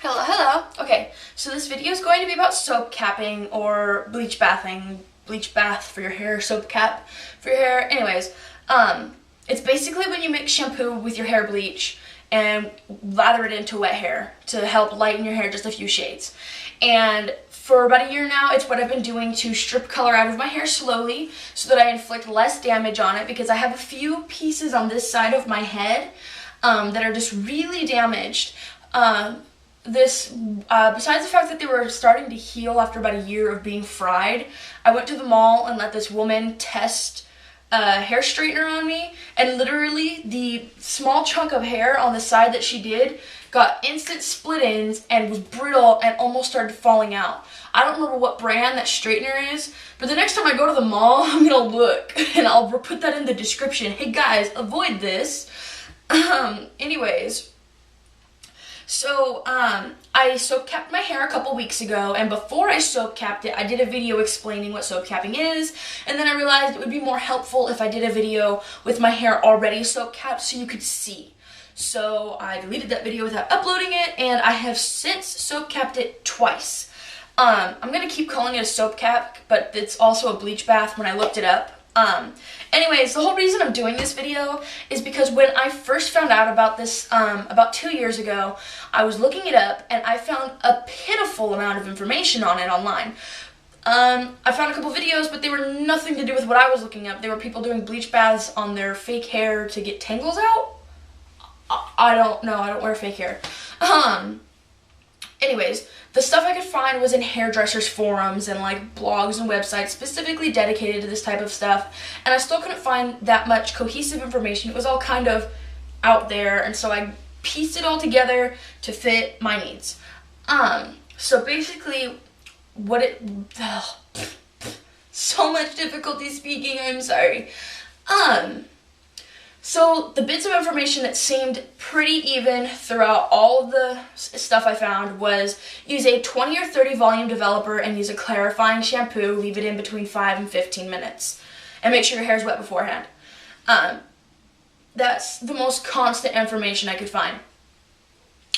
Hello, hello. Okay, so this video is going to be about soap capping or bleach bathing. Bleach bath for your hair, soap cap for your hair. Anyways, it's basically when you mix shampoo with your hair bleach and lather it into wet hair to help lighten your hair just a few shades. And for about a year now, it's what I've been doing to strip color out of my hair slowly so that I inflict less damage on it, because I have a few pieces on this side of my head that are just really damaged. Besides the fact that they were starting to heal after about a year of being fried, I went to the mall and let this woman test a hair straightener on me, and literally the small chunk of hair on the side that she did got instant split ends and was brittle and almost started falling out. I don't remember what brand that straightener is, but the next time I go to the mall, I'm gonna look and I'll put that in the description. Hey guys, avoid this. Anyways. So, I soap capped my hair a couple weeks ago, and before I soap capped it, I did a video explaining what soap capping is, and then I realized it would be more helpful if I did a video with my hair already soap capped so you could see. So, I deleted that video without uploading it, and I have since soap capped it twice. I'm gonna keep calling it a soap cap, but it's also a bleach bath when I looked it up. Anyways, the whole reason I'm doing this video is because when I first found out about this, about 2 years ago, I was looking it up and I found a pitiful amount of information on it online. I found a couple videos, but they were nothing to do with what I was looking up. They were people doing bleach baths on their fake hair to get tangles out. I don't know, I don't wear fake hair. Anyways, the stuff I could find was in hairdressers forums and like blogs and websites specifically dedicated to this type of stuff, and I still couldn't find that much cohesive information. It was all kind of out there, and so I pieced it all together to fit my needs. So basically so much difficulty speaking, I'm sorry. So the bits of information that seemed pretty even throughout all of the stuff I found was use a 20 or 30 volume developer and use a clarifying shampoo, leave it in between 5 and 15 minutes, and make sure your hair's wet beforehand. That's the most constant information I could find.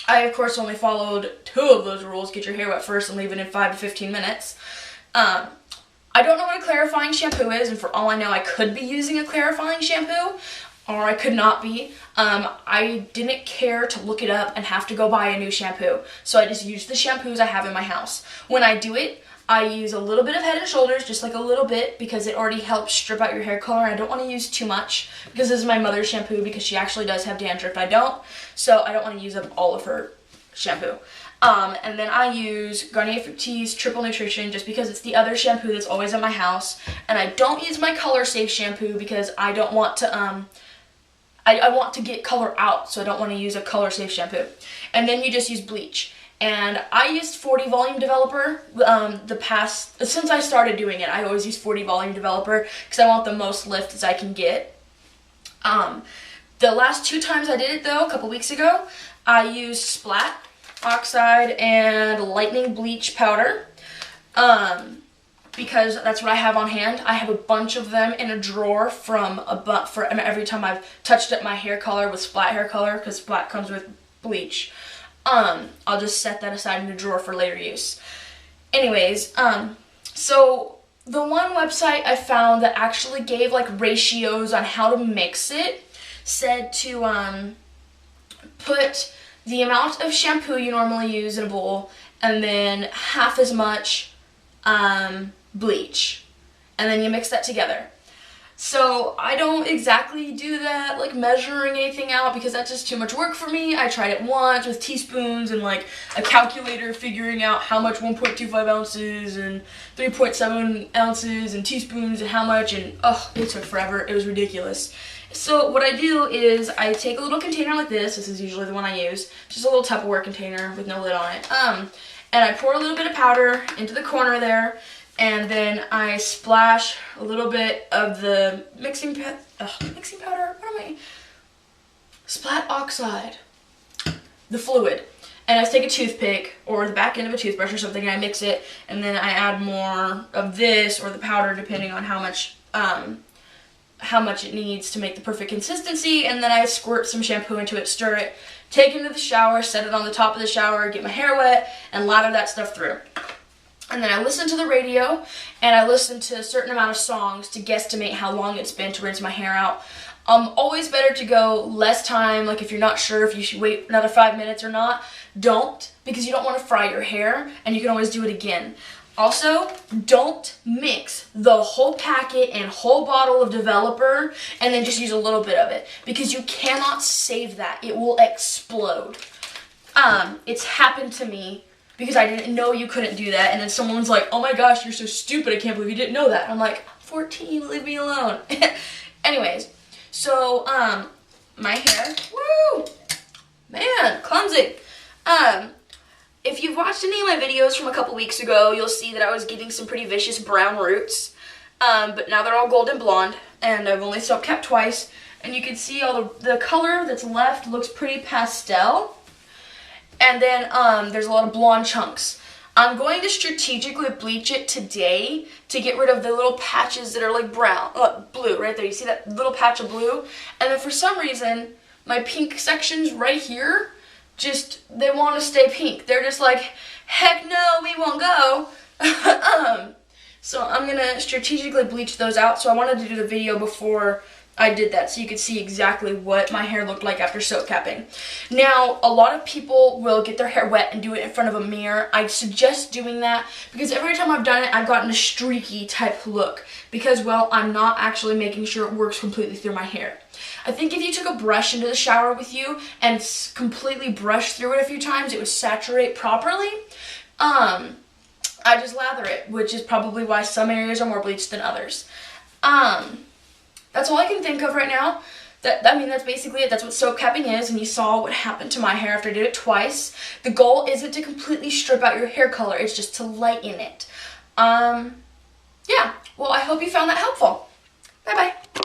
I, of course, only followed 2 of those rules: get your hair wet first and leave it in 5 to 15 minutes. I don't know what a clarifying shampoo is, and for all I know, I could be using a clarifying shampoo, or I could not be. I didn't care to look it up and have to go buy a new shampoo, so I just used the shampoos I have in my house. When I do it, I use a little bit of Head & Shoulders, just like a little bit, because it already helps strip out your hair color. I don't want to use too much, because this is my mother's shampoo, because she actually does have dandruff. I don't, so I don't want to use up all of her shampoo. And then I use Garnier Fructis Triple Nutrition, just because it's the other shampoo that's always in my house, and I don't use my Color Safe shampoo because I don't want to, I want to get color out, so I don't want to use a color safe shampoo. And then you just use bleach. And I used 40 volume developer since I started doing it. I always use 40 volume developer because I want the most lift as I can get. The last 2 times I did it though, a couple weeks ago, I used Splat Oxide and Lightning bleach powder. Because that's what I have on hand. I have a bunch of them in a drawer from every time I've touched up my hair color with Splat hair color, because Splat comes with bleach. I'll just set that aside in a drawer for later use. Anyways, so the one website I found that actually gave like ratios on how to mix it said to put the amount of shampoo you normally use in a bowl and then half as much bleach, and then you mix that together. So I don't exactly do that, like measuring anything out, because that's just too much work for me. I tried it once with teaspoons and like a calculator figuring out how much 1.25 ounces and 3.7 ounces and teaspoons and how much, and it took forever. It was ridiculous. So what I do is I take a little container like this is usually the one I use, just a little Tupperware container with no lid on it, and I pour a little bit of powder into the corner there, and then I splash a little bit of the mixing powder, Splat Oxide, the fluid, and I take a toothpick or the back end of a toothbrush or something and I mix it, and then I add more of this or the powder depending on how much it needs to make the perfect consistency, and then I squirt some shampoo into it, stir it, take it into the shower, set it on the top of the shower, get my hair wet, and lather that stuff through. And then I listen to the radio, and I listen to a certain amount of songs to guesstimate how long it's been to rinse my hair out. Always better to go less time, like if you're not sure if you should wait another 5 minutes or not, don't, because you don't want to fry your hair, and you can always do it again. Also, don't mix the whole packet and whole bottle of developer and then just use a little bit of it, because you cannot save that. It will explode. It's happened to me because I didn't know you couldn't do that, and then someone's like, oh my gosh, you're so stupid, I can't believe you didn't know that. I'm like, I'm 14, leave me alone. Anyways, so, my hair, woo, man, clumsy. If you've watched any of my videos from a couple weeks ago, you'll see that I was getting some pretty vicious brown roots, but now they're all golden blonde, and I've only soap kept twice, and you can see all the color that's left looks pretty pastel, and then there's a lot of blonde chunks. I'm going to strategically bleach it today to get rid of the little patches that are like brown, blue right there. You see that little patch of blue? And then for some reason, my pink sections right here, they want to stay pink. They're just like, heck no, we won't go. So I'm going to strategically bleach those out. So I wanted to do the video before I did that so you could see exactly what my hair looked like after soap capping. Now, a lot of people will get their hair wet and do it in front of a mirror. I suggest doing that because every time I've done it, I've gotten a streaky type look because, well, I'm not actually making sure it works completely through my hair. I think if you took a brush into the shower with you and completely brushed through it a few times, it would saturate properly. I just lather it, which is probably why some areas are more bleached than others. That's all I can think of right now. That's basically it. That's what soap capping is, and you saw what happened to my hair after I did it twice. The goal isn't to completely strip out your hair color, it's just to lighten it. Yeah, well, I hope you found that helpful.